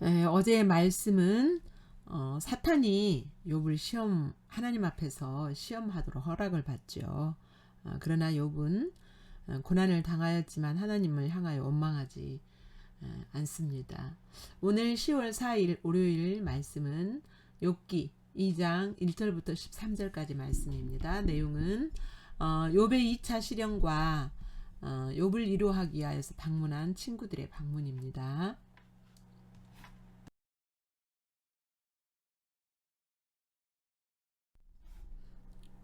어제의 말씀은 사탄이 욥을 하나님 앞에서 시험하도록 허락을 받죠. 그러나 욥은 고난을 당하였지만 하나님을 향하여 원망하지 않습니다. 오늘 10월 4일 월요일 말씀은 욥기 2장 1절부터 13절까지 말씀입니다. 내용은 욥의 2차 시련과 욥을 위로하기 위하여서 방문한 친구들의 방문입니다.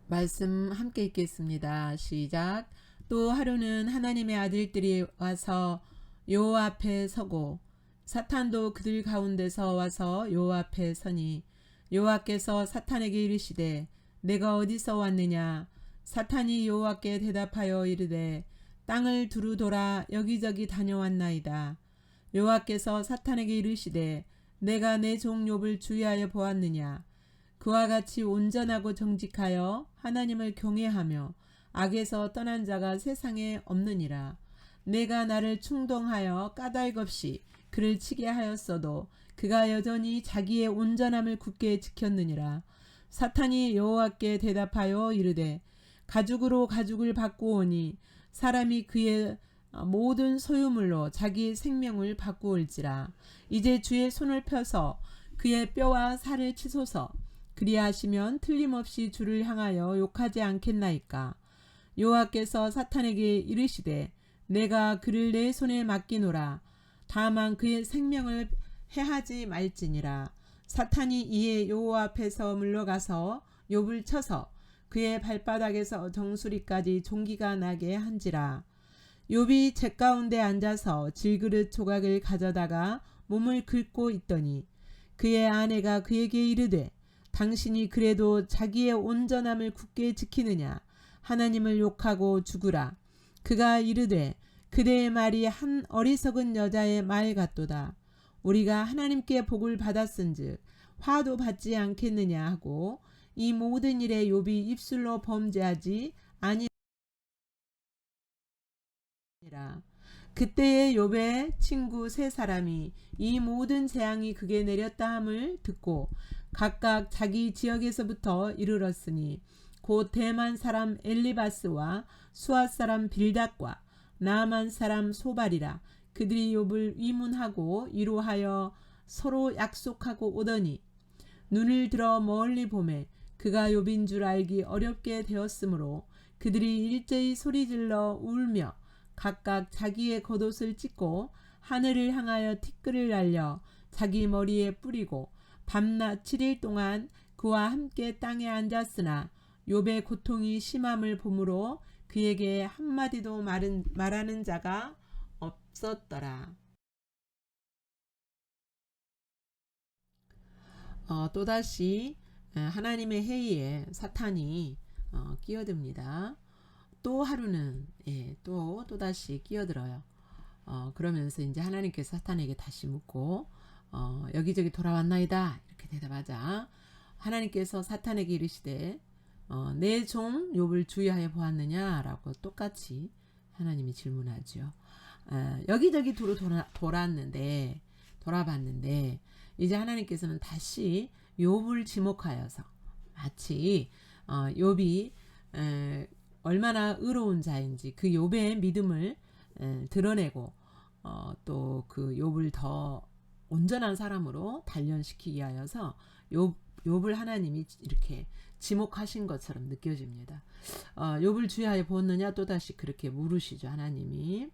말씀 함께 읽겠습니다. 시작. 또 하루는 하나님의 아들들이 와서 여호와 앞에 서고 사탄도 그들 가운데서 와서 여호와 앞에 서니 여호와께서 사탄에게 이르시되 내가 어디서 왔느냐. 사탄이 여호와께 대답하여 이르되 땅을 두루 돌아 여기저기 다녀왔나이다. 여호와께서 사탄에게 이르시되 내가 내 종 욥을 주의하여 보았느냐. 그와 같이 온전하고 정직하여 하나님을 경외하며 악에서 떠난 자가 세상에 없느니라. 내가 나를 충동하여 까닭없이 그를 치게 하였어도 그가 여전히 자기의 온전함을 굳게 지켰느니라. 사탄이 여호와께 대답하여 이르되 가죽으로 가죽을 바꾸오니 사람이 그의 모든 소유물로 자기 생명을 바꾸올지라. 이제 주의 손을 펴서 그의 뼈와 살을 치소서. 그리하시면 틀림없이 주를 향하여 욕하지 않겠나이까. 여호와께서 사탄에게 이르시되 내가 그를 내 손에 맡기노라. 다만 그의 생명을 해하지 말지니라. 사탄이 이에 여호와 앞에서 물러가서 욥을 쳐서 그의 발바닥에서 정수리까지 종기가 나게 한지라. 욥이 재 가운데 앉아서 질그릇 조각을 가져다가 몸을 긁고 있더니 그의 아내가 그에게 이르되 당신이 그래도 자기의 온전함을 굳게 지키느냐. 하나님을 욕하고 죽으라. 그가 이르되 그대의 말이 한 어리석은 여자의 말 같도다. 우리가 하나님께 복을 받았은즉 화도 받지 않겠느냐 하고 이 모든 일에 욥이 입술로 범죄하지 아니니라. 그때의 욥의 친구 세 사람이 이 모든 재앙이 그게 내렸다 함을 듣고 각각 자기 지역에서부터 이르렀으니 곧 대만 사람 엘리바스와 수아 사람 빌닷과 나아만 사람 소발이라. 그들이 욥을 위문하고 위로하여 서로 약속하고 오더니 눈을 들어 멀리 보매 그가 욥인 줄 알기 어렵게 되었으므로 그들이 일제히 소리질러 울며 각각 자기의 겉옷을 찢고 하늘을 향하여 티끌을 날려 자기 머리에 뿌리고 밤낮 7일 동안 그와 함께 땅에 앉았으나 욥의 고통이 심함을 보므로 그에게 한마디도 말하는 자가 없었더라. 또다시 하나님의 회의에 사탄이 끼어듭니다. 또 하루는 또다시 끼어들어요. 그러면서 이제 하나님께서 사탄에게 다시 묻고 여기저기 돌아왔나이다 이렇게 대답하자 하나님께서 사탄에게 이르시되 내 종 욥을 주의하여 보았느냐라고 똑같이 하나님이 질문하죠. 여기저기 돌아봤는데 이제 하나님께서는 다시 욥을 지목하여서 마치 욥이 얼마나 의로운 자인지 그 욥의 믿음을 드러내고 또 그 욥을 더 온전한 사람으로 단련시키기 위하여서 욥을 하나님이 이렇게 지목하신 것처럼 느껴집니다. 욥을 주의하여 보았느냐 또다시 그렇게 물으시죠 하나님이.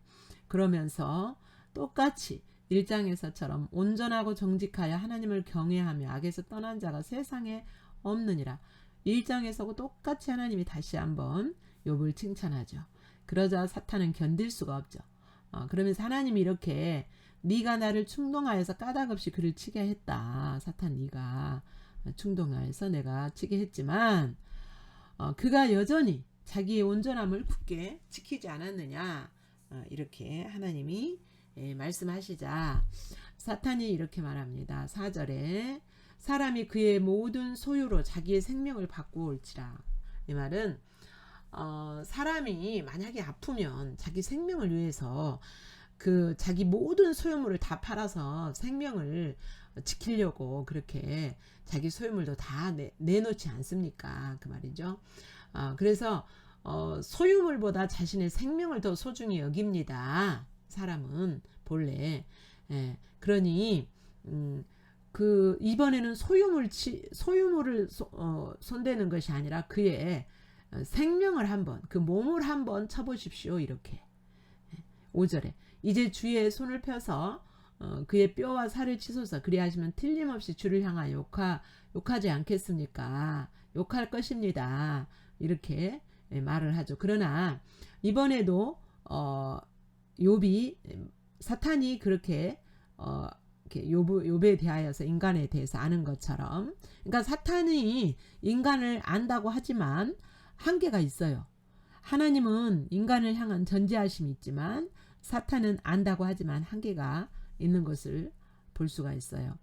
그러면서 똑같이 1장에서처럼 온전하고 정직하여 하나님을 경외하며 악에서 떠난 자가 세상에 없느니라. 1장에서도 똑같이 하나님이 다시 한번 욥을 칭찬하죠. 그러자 사탄은 견딜 수가 없죠. 그러면서 하나님이 이렇게 네가 나를 충동하여서 까닭없이 그를 치게 했다. 사탄 네가 충동하여서 내가 치게 했지만 그가 여전히 자기의 온전함을 굳게 지키지 않았느냐. 이렇게 하나님이 말씀하시자 사탄이 이렇게 말합니다. 4절에 사람이 그의 모든 소유로 자기의 생명을 바꾸올지라. 이 말은 사람이 만약에 아프면 자기 생명을 위해서 그 자기 모든 소유물을 다 팔아서 생명을 지키려고 그렇게 자기 소유물도 다 내놓지 않습니까? 그 말이죠. 그래서 소유물보다 자신의 생명을 더 소중히 여깁니다. 사람은 본래. 예, 그러니 그 이번에는 소유물을 손대는 것이 아니라 그의 생명을 한번, 그 몸을 한번 쳐보십시오. 이렇게 5절에 이제 주의 손을 펴서 그의 뼈와 살을 치소서. 그리하시면 틀림없이 주를 향하여 욕하지 않겠습니까? 욕할 것입니다. 이렇게 말을 하죠. 그러나 이번에도 욥이 사탄이 그렇게 욥에 대하여서 인간에 대해서 아는 것처럼, 그러니까 사탄이 인간을 안다고 하지만 한계가 있어요. 하나님은 인간을 향한 전지하심이 있지만 사탄은 안다고 하지만 한계가 있는 것을 볼 수가 있어요.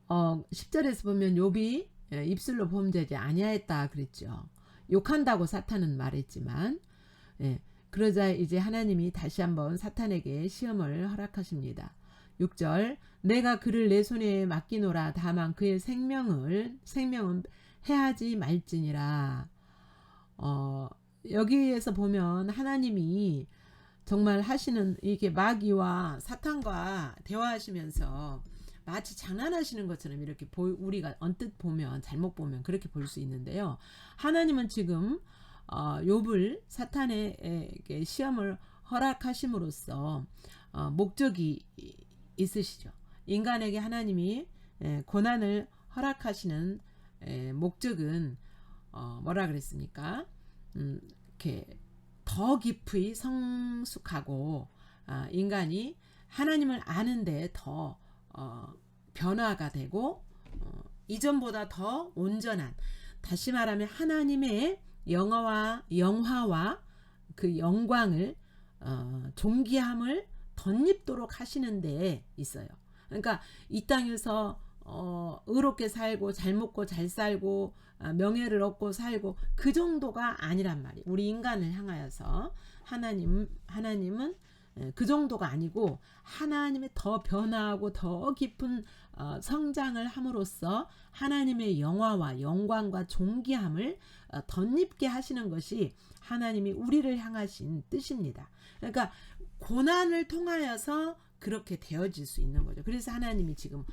10절에서 보면 욥이 입술로 범죄하지 아니하였다 그랬죠. 욕한다고 사탄은 말했지만, 그러자 이제 하나님이 다시 한번 사탄에게 시험을 허락하십니다. 6절 내가 그를 내 손에 맡기노라. 다만 그의 생명은 해하지 말지니라. 여기에서 보면 하나님이 정말 하시는, 이게 마귀와 사탄과 대화하시면서 마치 장난하시는 것처럼 이렇게 우리가 언뜻 보면, 잘못 보면 그렇게 볼 수 있는데요. 하나님은 지금 욥을 사탄에게 시험을 허락하심으로써 목적이 있으시죠. 인간에게 하나님이 고난을 허락하시는 목적은 뭐라 그랬습니까? 이렇게 더 깊이 성숙하고 인간이 하나님을 아는데 더 변화가 되고 이전보다 더 온전한, 다시 말하면 하나님의 영화와 그 영광을 존귀함을 덧입도록 하시는 데 있어요. 그러니까 이 땅에서 의롭게 살고 잘 먹고 잘 살고 명예를 얻고 살고 그 정도가 아니란 말이에요. 우리 인간을 향하여서 하나님은 그 정도가 아니고 하나님의 더 변화하고 더 깊은 성장을 함으로써 하나님의 영화와 영광과 존귀함을 덧입게 하시는 것이 하나님이 우리를 향하신 뜻입니다. 그러니까 고난을 통하여서 그렇게 되어질 수 있는 거죠. 그래서 하나님이 지금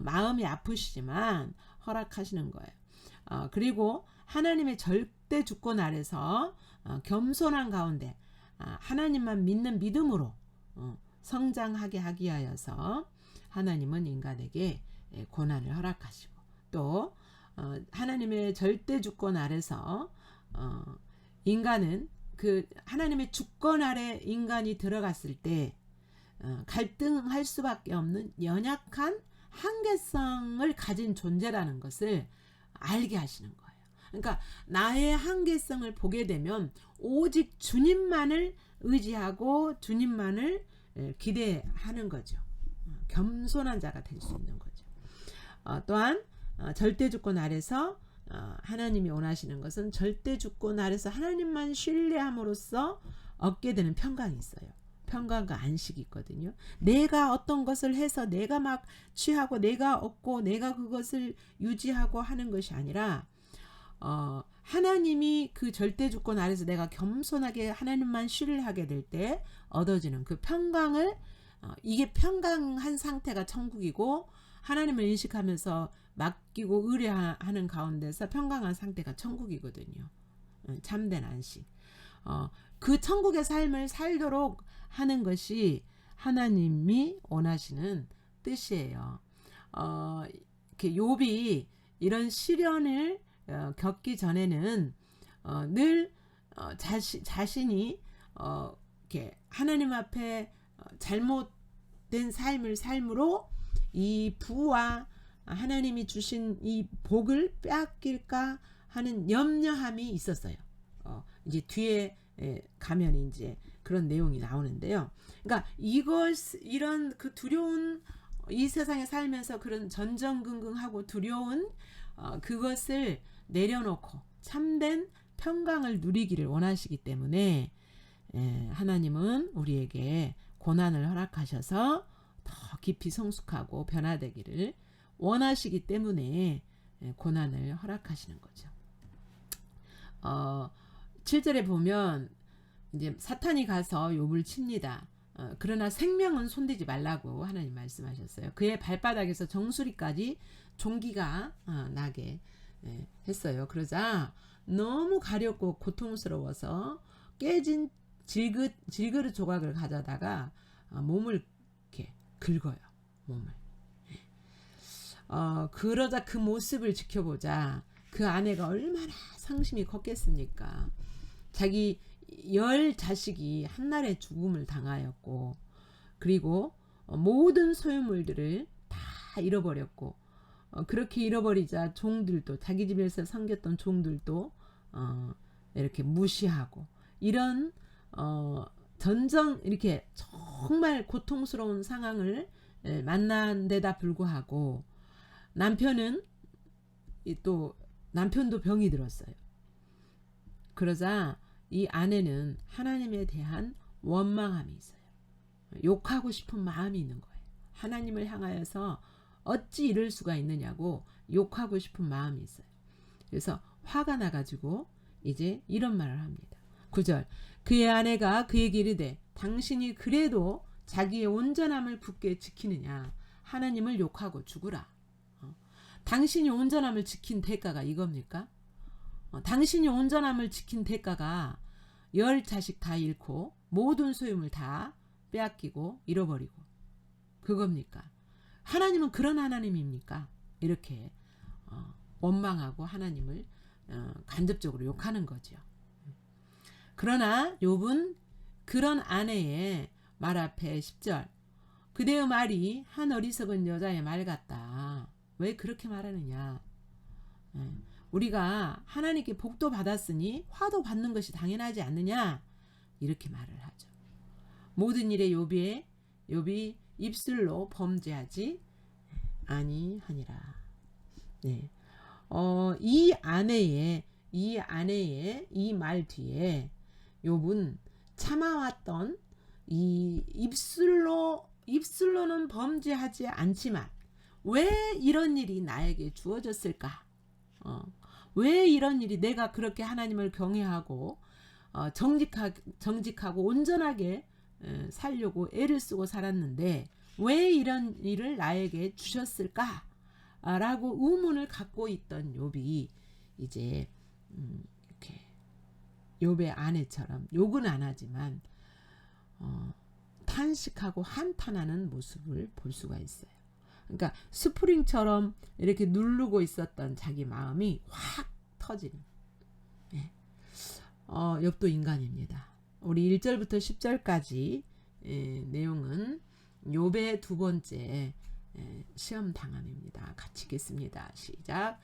마음이 아프시지만 허락하시는 거예요. 그리고 하나님의 절대 주권 아래서 겸손한 가운데 하나님만 믿는 믿음으로 성장하게 하기 위하여서 하나님은 인간에게 고난을 허락하시고, 또 하나님의 절대 주권 아래서 인간은 그 하나님의 주권 아래 인간이 들어갔을 때 갈등할 수밖에 없는 연약한 한계성을 가진 존재라는 것을 알게 하시는 거예요. 그러니까 나의 한계성을 보게 되면 오직 주님만을 의지하고 주님만을 기대하는 거죠. 겸손한 자가 될 수 있는 거죠. 또한 절대 주권 아래서 하나님이 원하시는 것은 절대 주권 아래서 하나님만 신뢰함으로써 얻게 되는 평강이 있어요. 평강과 안식이 있거든요. 내가 어떤 것을 해서 내가 막 취하고 내가 얻고 내가 그것을 유지하고 하는 것이 아니라 하나님이 그 절대 주권 아래서 내가 겸손하게 하나님만 신뢰하게 될 때 얻어지는 그 평강을, 이게 평강한 상태가 천국이고, 하나님을 인식하면서 맡기고 의뢰하는 가운데서 평강한 상태가 천국이거든요. 참된 안식. 그 천국의 삶을 살도록 하는 것이 하나님이 원하시는 뜻이에요. 이렇게 욥이 이런 시련을 겪기 전에는 늘 자신이 이렇게 하나님 앞에 잘못된 삶으로 이 부와 하나님이 주신 이 복을 빼앗길까 하는 염려함이 있었어요. 이제 뒤에 가면 이제 그런 내용이 나오는데요. 그러니까 이런 그 두려운 이 세상에 살면서 그런 전전긍긍하고 두려운 그것을 내려놓고 참된 평강을 누리기를 원하시기 때문에 하나님은 우리에게 고난을 허락하셔서 더 깊이 성숙하고 변화되기를 원하시기 때문에 고난을 허락하시는 거죠. 7절에 보면 이제 사탄이 가서 욥을 칩니다. 그러나 생명은 손대지 말라고 하나님 말씀하셨어요. 그의 발바닥에서 정수리까지 종기가 나게 했어요. 그러자 너무 가렵고 고통스러워서 깨진 질그릇 조각을 가져다가 몸을 이렇게 긁어요. 몸을. 그러자 그 모습을 지켜보자 그 아내가 얼마나 상심이 컸겠습니까? 자기 10 자식이 한날에 죽음을 당하였고, 그리고 모든 소유물들을 다 잃어버렸고, 그렇게 잃어버리자 종들도, 자기 집에서 섬겼던 종들도 이렇게 무시하고, 이런 전정 이렇게 정말 고통스러운 상황을 만난 데다 불구하고 남편도 병이 들었어요. 그러자 이 아내는 하나님에 대한 원망함이 있어요. 욕하고 싶은 마음이 있는 거예요. 하나님을 향하여서 어찌 이럴 수가 있느냐고 욕하고 싶은 마음이 있어요. 그래서 화가 나가지고 이제 이런 말을 합니다. 9절 그의 아내가 그에게 이르되 당신이 그래도 자기의 온전함을 굳게 지키느냐 하나님을 욕하고 죽으라. 당신이 온전함을 지킨 대가가 이겁니까? 당신이 온전함을 지킨 대가가 10 자식 다 잃고 모든 소유물 다 빼앗기고 잃어버리고 그겁니까? 하나님은 그런 하나님입니까? 이렇게 원망하고 하나님을 간접적으로 욕하는 거죠. 그러나 욥은 그런 아내의 말 앞에 10절 그대의 말이 한 어리석은 여자의 말 같다. 왜 그렇게 말하느냐? 우리가 하나님께 복도 받았으니 화도 받는 것이 당연하지 않느냐? 이렇게 말을 하죠. 모든 일에 욥이 입술로 범죄하지 아니하니라. 네. 이 아내의 이 말 뒤에 욥은 참아왔던 이 입술로는 범죄하지 않지만 왜 이런 일이 나에게 주어졌을까? 왜 이런 일이 내가 그렇게 하나님을 경외하고 정직하고 온전하게 살려고 애를 쓰고 살았는데 왜 이런 일을 나에게 주셨을까? 라고 의문을 갖고 있던 욥이 이제 이렇게 욥의 아내처럼 욕은 안 하지만 탄식하고 한탄하는 모습을 볼 수가 있어요. 그러니까 스프링처럼 이렇게 누르고 있었던 자기 마음이 확 터지는 욥도 인간입니다. 우리 1절부터 10절까지 내용은 욥의 두 번째 시험 당함입니다. 같이 읽겠습니다. 시작.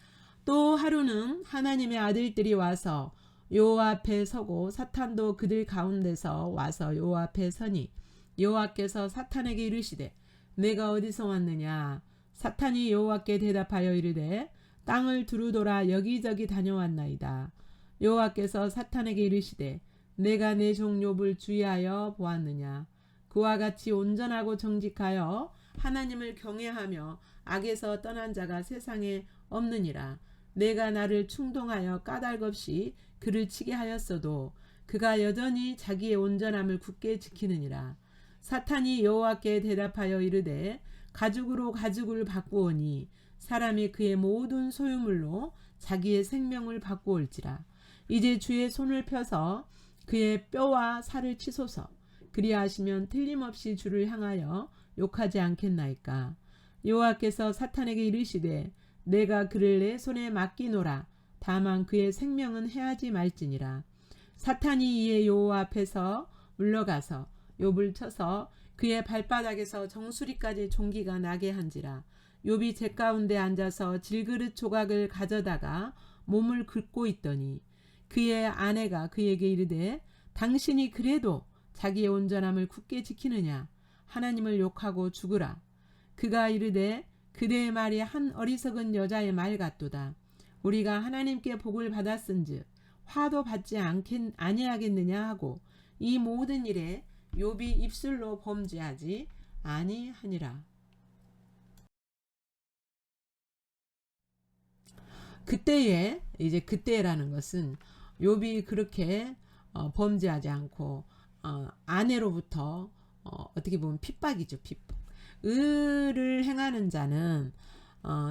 또 하루는 하나님의 아들들이 와서 여호와 앞에 서고 사탄도 그들 가운데서 와서 여호와 앞에 서니 여호와께서 사탄에게 이르시되 내가 어디서 왔느냐? 사탄이 여호와께 대답하여 이르되 땅을 두루돌아 여기저기 다녀왔나이다. 여호와께서 사탄에게 이르시되 내가 내 종 욥을 주의하여 보았느냐? 그와 같이 온전하고 정직하여 하나님을 경외하며 악에서 떠난 자가 세상에 없느니라. 내가 나를 충동하여 까닭없이 그를 치게 하였어도 그가 여전히 자기의 온전함을 굳게 지키느니라. 사탄이 여호와께 대답하여 이르되 가죽으로 가죽을 바꾸오니 사람이 그의 모든 소유물로 자기의 생명을 바꾸올지라. 이제 주의 손을 펴서 그의 뼈와 살을 치소서. 그리하시면 틀림없이 주를 향하여 욕하지 않겠나이까. 여호와께서 사탄에게 이르시되 내가 그를 내 손에 맡기노라. 다만 그의 생명은 해하지 말지니라. 사탄이 이에 여호와 앞에서 물러가서 욥을 쳐서 그의 발바닥에서 정수리까지 종기가 나게 한지라. 욥이 제 가운데 앉아서 질그릇 조각을 가져다가 몸을 긁고 있더니 그의 아내가 그에게 이르되 당신이 그래도 자기의 온전함을 굳게 지키느냐? 하나님을 욕하고 죽으라. 그가 이르되 그대의 말이 한 어리석은 여자의 말 같도다. 우리가 하나님께 복을 받았은즉 화도 받지 아니하겠느냐 하고 이 모든 일에 욥이 입술로 범죄하지 아니하니라. 그때에 이제 그때라는 것은 욥이 그렇게 범죄하지 않고 아내로부터 어떻게 보면 핍박이죠. 핍박. 의를 행하는 자는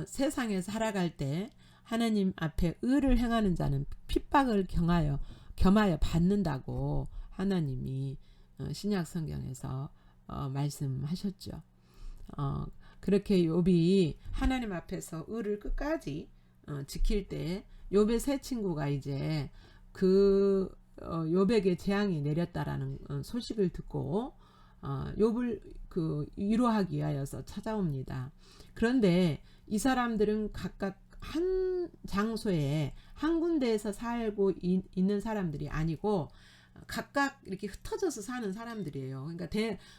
세상에 살아갈 때 하나님 앞에 의를 행하는 자는 핍박을 겸하여 받는다고 하나님이 신약 성경에서 말씀하셨죠. 그렇게 욥이 하나님 앞에서 의를 끝까지 지킬 때 욥의 세 친구가 이제 그 욥에게 재앙이 내렸다라는 소식을 듣고 욥을 그 위로하기 위하여서 찾아옵니다. 그런데 이 사람들은 각각 한 장소에 한 군데에서 살고 있는 사람들이 아니고 각각 이렇게 흩어져서 사는 사람들이에요. 그러니까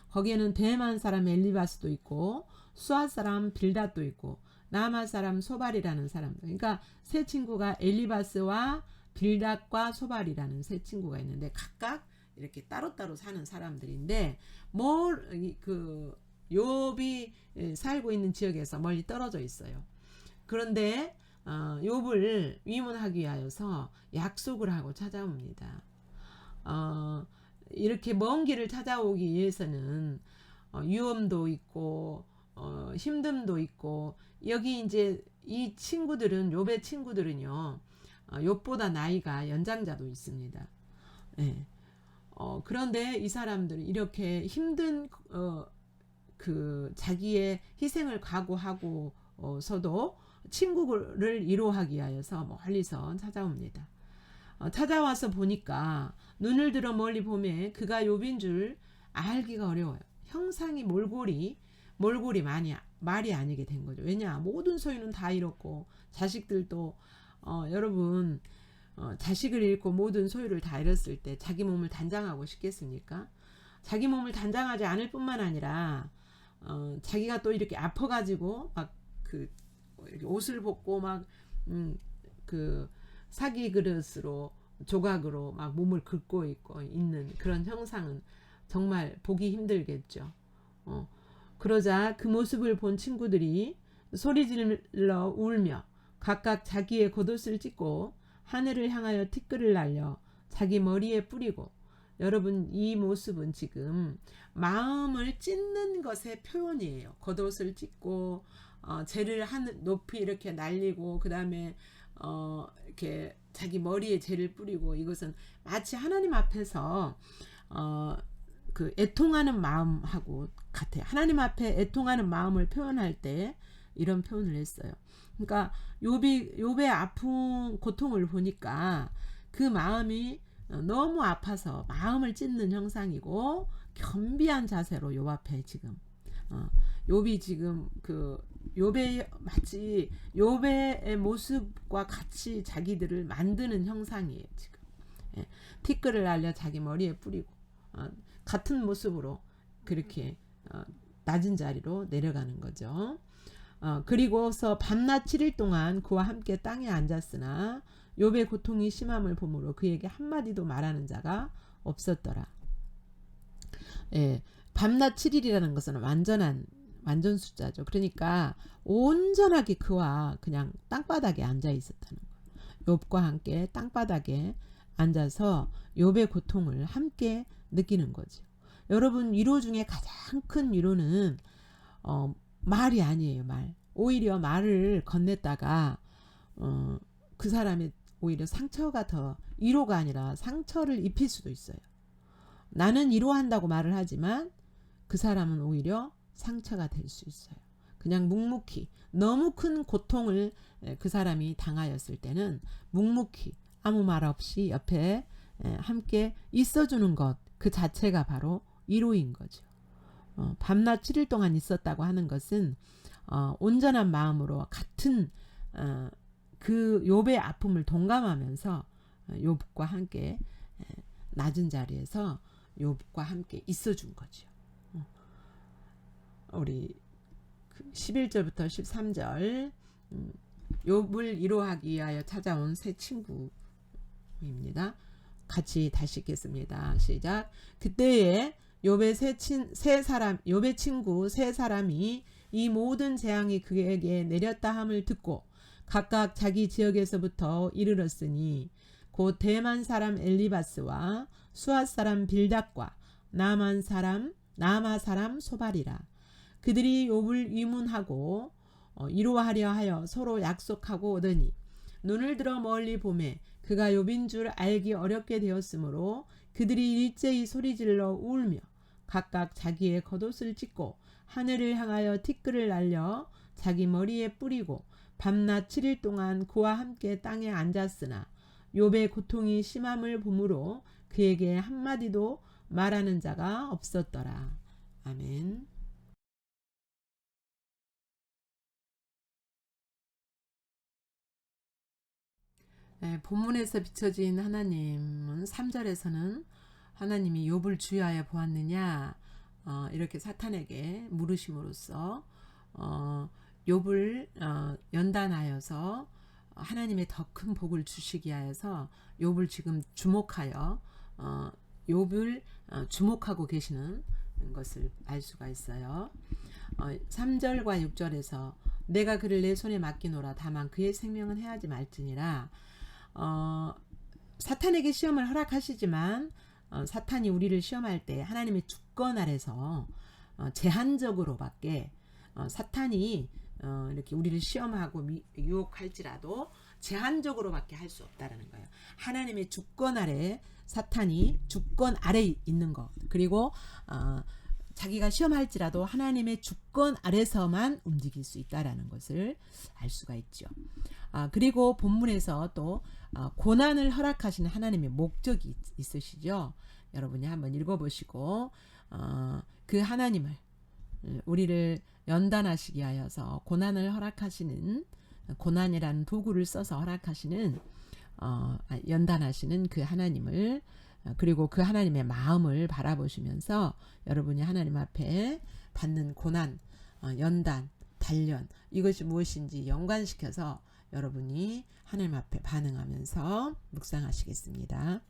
거기에는 대만 사람 엘리바스도 있고 수아 사람 빌닷도 있고 남아 사람 소발이라는 사람들. 그러니까 세 친구가 엘리바스와 빌닷과 소발이라는 세 친구가 있는데 각각 이렇게 따로따로 사는 사람들인데 그 욥이 살고 있는 지역에서 멀리 떨어져 있어요. 그런데 욥을 위문하기 위하여서 약속을 하고 찾아옵니다. 이렇게 먼 길을 찾아오기 위해서는 위험도 있고 힘듦도 있고 여기 이제 이 친구들은 욥의 친구들은요 욥보다 나이가 연장자도 있습니다. 네. 그런데 이 사람들은 이렇게 힘든 그 자기의 희생을 각오하고서도 친구를 위로하기 위하여서 멀리서 찾아옵니다. 찾아와서 보니까 눈을 들어 멀리 보매 그가 욥인 줄 알기가 어려워요. 형상이 몰골이 말이 아니게 된 거죠. 왜냐 모든 소유는 다 잃었고 자식들도 여러분 자식을 잃고 모든 소유를 다 잃었을 때 자기 몸을 단장하고 싶겠습니까? 자기 몸을 단장하지 않을 뿐만 아니라 자기가 또 이렇게 아파가지고 막 그 이렇게 옷을 벗고 막 그 사기 그릇으로 조각으로 막 몸을 긁고 있는 그런 형상은 정말 보기 힘들겠죠. 그러자 그 모습을 본 친구들이 소리질러 울며 각각 자기의 겉옷을 찢고 하늘을 향하여 티끌을 날려 자기 머리에 뿌리고, 여러분 이 모습은 지금 마음을 찢는 것의 표현이에요. 겉옷을 찢고 재를 높이 이렇게 날리고 그 다음에 이렇게 자기 머리에 재를 뿌리고, 이것은 마치 하나님 앞에서 그 애통하는 마음하고 같아요. 하나님 앞에 애통하는 마음을 표현할 때 이런 표현을 했어요. 그러니까 욥의 아픈 고통을 보니까 그 마음이 너무 아파서 마음을 찢는 형상이고 겸비한 자세로 욥 앞에 지금 욥이 지금 그 욥의 마치 욥의 모습과 같이 자기들을 만드는 형상이에요. 지금 티끌을 날려 자기 머리에 뿌리고 같은 모습으로 그렇게 낮은 자리로 내려가는 거죠. 그리고서 밤낮 7일 동안 그와 함께 땅에 앉았으나 욥의 고통이 심함을 보므로 그에게 한마디도 말하는 자가 없었더라. 밤낮 7일이라는 것은 완전 숫자죠. 그러니까 온전하게 그와 그냥 땅바닥에 앉아 있었다는 거예요. 욥과 함께 땅바닥에 앉아서 욥의 고통을 함께 느끼는 거죠. 여러분 위로 중에 가장 큰 위로는 말이 아니에요. 오히려 말을 건넸다가 그 사람의 오히려 상처가 더 위로가 아니라 상처를 입힐 수도 있어요. 나는 위로한다고 말을 하지만 그 사람은 오히려 상처가 될 수 있어요. 그냥 묵묵히 너무 큰 고통을 그 사람이 당하였을 때는 묵묵히 아무 말 없이 옆에 함께 있어주는 것, 그 자체가 바로 위로인 거죠. 밤낮 7일 동안 있었다고 하는 것은 온전한 마음으로 같은 그 욥의 아픔을 동감하면서 욥과 함께 낮은 자리에서 욥과 함께 있어준 거죠. 우리 11절부터 13절 욥을 위로하기 위하여 찾아온 세 친구입니다. 같이 다시 읽겠습니다. 시작. 그때에 욥의 친구 세 사람이 이 모든 재앙이 그에게 내렸다 함을 듣고 각각 자기 지역에서부터 이르렀으니 곧 대만 사람 엘리바스와 수앗 사람 빌닷과 나마 사람 소발이라. 그들이 욥을 위문하고 위로하려 하여 서로 약속하고 오더니 눈을 들어 멀리 보매 그가 욥인 줄 알기 어렵게 되었으므로 그들이 일제히 소리질러 울며 각각 자기의 겉옷을 찢고 하늘을 향하여 티끌을 날려 자기 머리에 뿌리고 밤낮 7일 동안 그와 함께 땅에 앉았으나 욥의 고통이 심함을 보므로 그에게 한마디도 말하는 자가 없었더라. 아멘. 본문에서 비춰진 하나님은 3절에서는 하나님이 욥을 주의하여 보았느냐 이렇게 사탄에게 물으심으로써 욥을 연단하여서 하나님의 더 큰 복을 주시기 하여서 욥을 지금 주목하여 욥을 주목하고 계시는 것을 알 수가 있어요. 3절과 6절에서 내가 그를 내 손에 맡기노라 다만 그의 생명은 해하지 말지니라. 사탄에게 시험을 허락하시지만 사탄이 우리를 시험할 때 하나님의 주권 아래서 제한적으로밖에 사탄이 이렇게 우리를 시험하고 유혹할지라도 제한적으로밖에 할 수 없다라는 거예요. 하나님의 주권 아래 사탄이 주권 아래 있는 것 그리고 자기가 시험할지라도 하나님의 주권 아래서만 움직일 수 있다라는 것을 알 수가 있죠. 그리고 본문에서 또 고난을 허락하시는 하나님의 목적이 있으시죠. 여러분이 한번 읽어보시고 그 하나님을 우리를 연단하시게 하여서 고난을 허락하시는 고난이라는 도구를 써서 허락하시는 연단하시는 그 하나님을 그리고 그 하나님의 마음을 바라보시면서 여러분이 하나님 앞에 받는 고난, 연단, 단련 이것이 무엇인지 연관시켜서 여러분이 하나님 앞에 반응하면서 묵상하시겠습니다.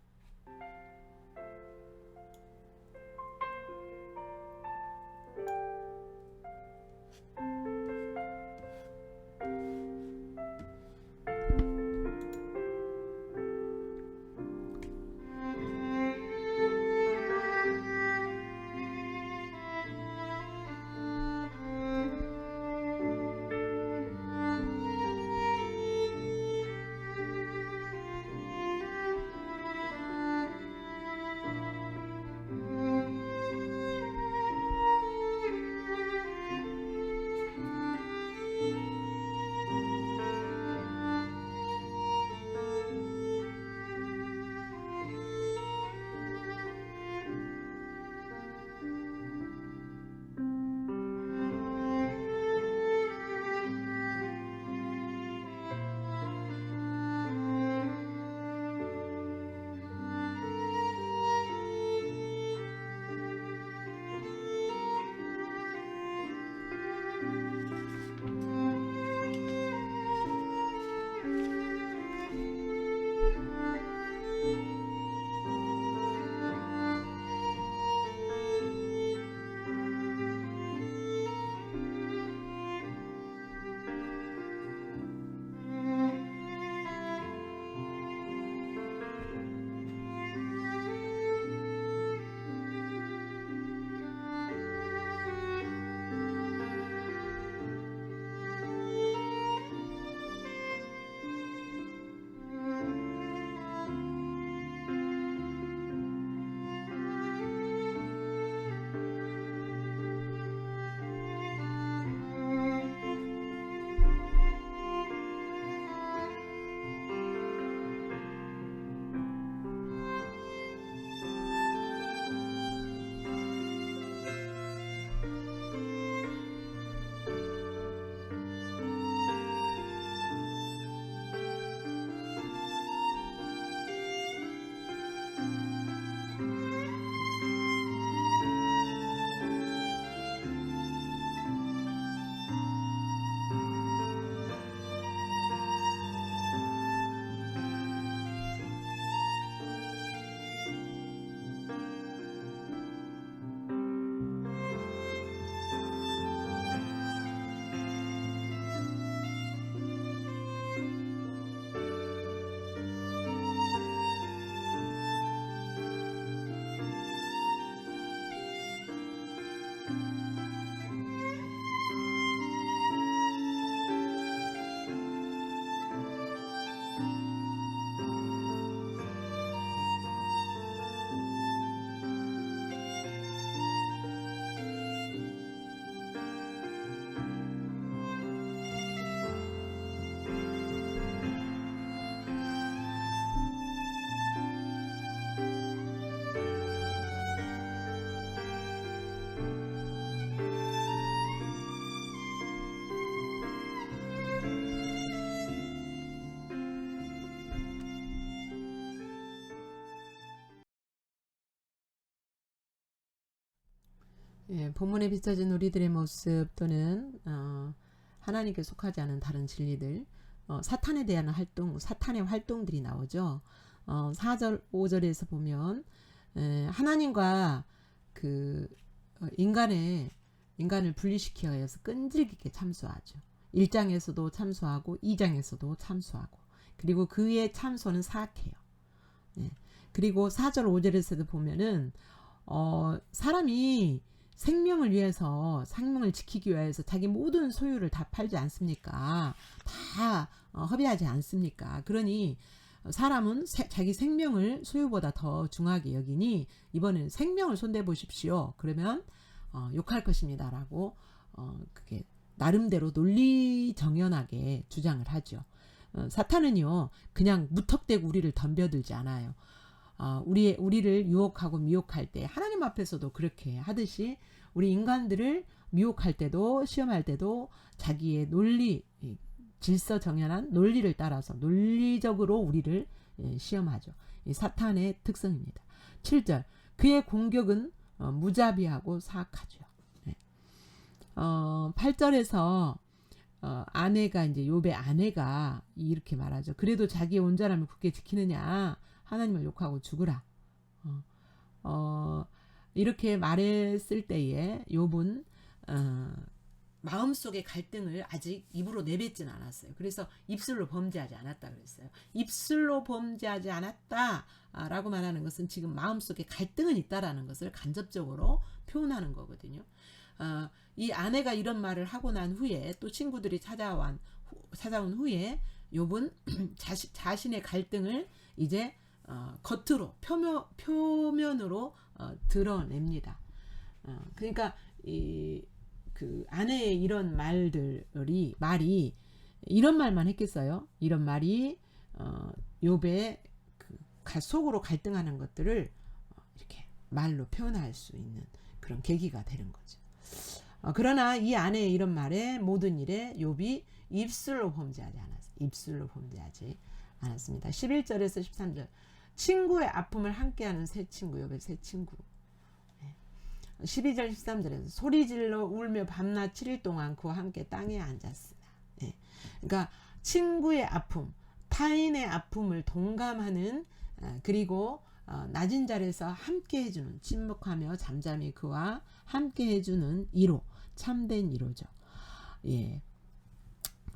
예, 본문에 비춰진 우리들의 모습 또는 하나님께 속하지 않은 다른 진리들, 사탄에 대한 활동, 사탄의 활동들이 나오죠. 4절, 5절에서 보면 하나님과 그 인간을 분리시키기 위해서 끈질기게 참소하죠. 1장에서도 참소하고 2장에서도 참소하고, 그리고 그의 참소는 사악해요. 예. 그리고 4절 5절에서도 보면은 사람이 생명을 위해서, 생명을 지키기 위해서 자기 모든 소유를 다 팔지 않습니까? 다 허비하지 않습니까? 그러니 사람은 자기 생명을 소유보다 더 중하게 여기니 이번엔 생명을 손대 보십시오. 그러면 욕할 것입니다 라고 그게 나름대로 논리정연하게 주장을 하죠. 사탄은요 그냥 무턱대고 우리를 덤벼들지 않아요. 우리를 유혹하고 미혹할 때 하나님 앞에서도 그렇게 하듯이 우리 인간들을 미혹할 때도, 시험할 때도 자기의 논리, 질서정연한 논리를 따라서 논리적으로 우리를 시험하죠. 이 사탄의 특성입니다. 7절, 그의 공격은 무자비하고 사악하죠. 8절에서 아내가, 이제 욥의 아내가 이렇게 말하죠. 그래도 자기의 온전함을 굳게 지키느냐, 하나님을 욕하고 죽으라. 이렇게 말했을 때에 욥은 마음속의 갈등을 아직 입으로 내뱉지는 않았어요. 그래서 입술로 범죄하지 않았다 그랬어요. 입술로 범죄하지 않았다 라고 말하는 것은 지금 마음속에 갈등은 있다라는 것을 간접적으로 표현하는 거거든요. 이 아내가 이런 말을 하고 난 후에 또 친구들이 찾아온 후에 욥은 자신의 갈등을 이제 겉으로 표면으로 드러냅니다. 그러니까 그 아내의 이런 말이 이런 말만 했겠어요? 이런 말이 욥의 속으로 갈등하는 것들을 이렇게 말로 표현할 수 있는 그런 계기가 되는 거죠. 그러나 이 아내의 이런 말에 모든 일에 욥이 입술로 범죄하지 않았습니다. 11절에서 13절, 친구의 아픔을 함께하는 새 친구, 욥의 새 친구. 12절 13절에서 소리질러 울며 밤낮 7일 동안 그와 함께 땅에 앉았으나. 그러니까 친구의 아픔, 타인의 아픔을 동감하는, 그리고 낮은 자리에서 함께 해주는, 침묵하며 잠잠히 그와 함께 해주는 이로, 참된 이로죠. 예.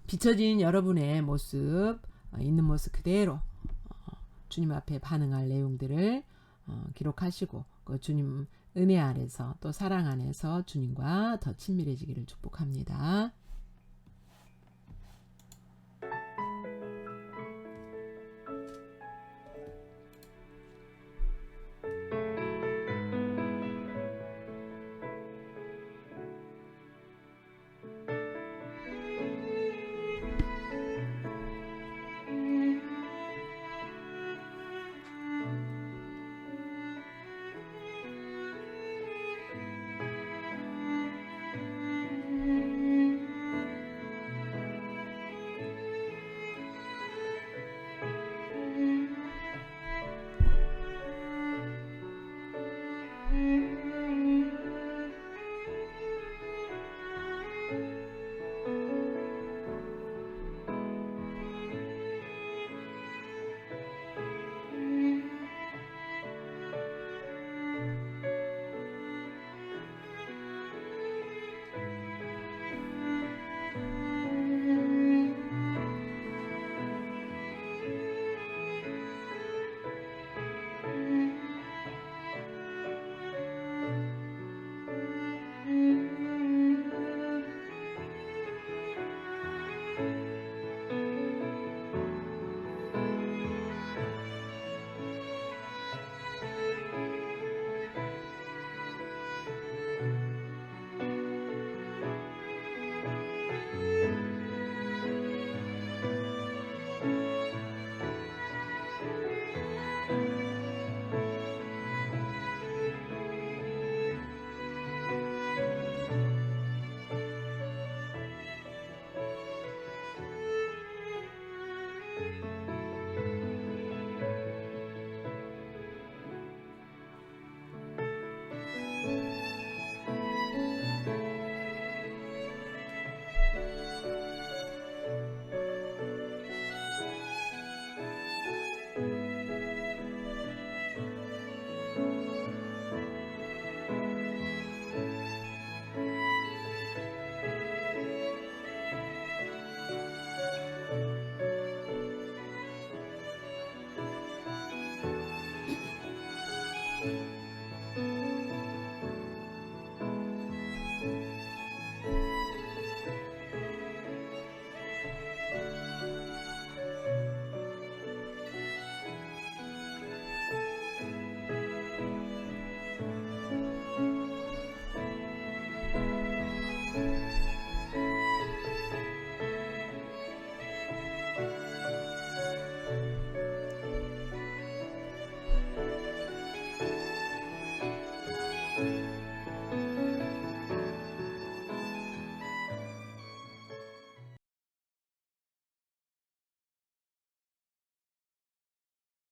비춰진 여러분의 모습, 있는 모습 그대로 주님 앞에 반응할 내용들을 기록하시고, 그 주님 은혜 안에서 또 사랑 안에서 주님과 더 친밀해지기를 축복합니다.